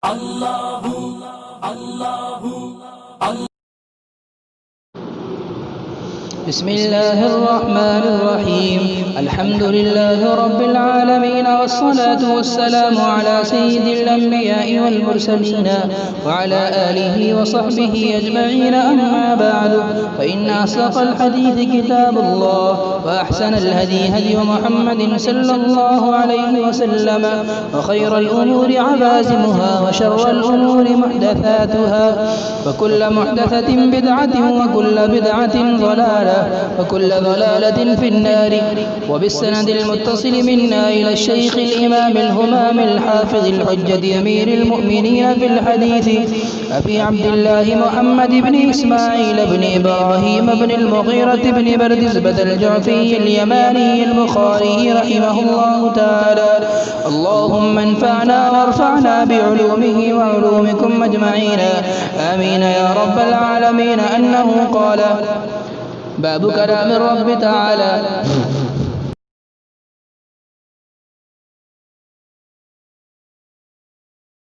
بسم الله الرحمن الرحيم. الحمد لله رب العالمين، والصلاة والسلام على سيد الأنبياء والمرسلين وعلى آله وصحبه أجمعين. أما بعد، فإن أصدق الحديث كتاب الله، وأحسن الهدي هدي محمد صلى الله عليه وسلم، وخير الأمور عبازمها، وشر الأمور محدثاتها، وكل محدثة بدعة، وكل بدعة ضلالة، وكل ضلالة في النار. وبالسند المتصل منا إلى الشيخ الإمام الهمام الحافظ الحجة أمير المؤمنين في الحديث أبي عبد الله محمد بن إسماعيل بن إبراهيم بن المغيرة بن بردزبة الجعفي اليماني البخاري رحمه الله تعالى. اللهم انفعنا وارفعنا بعلومه وعلومكم أجمعين، آمين يا رب العالمين. أنه قال: باب كلام الرب تعالى: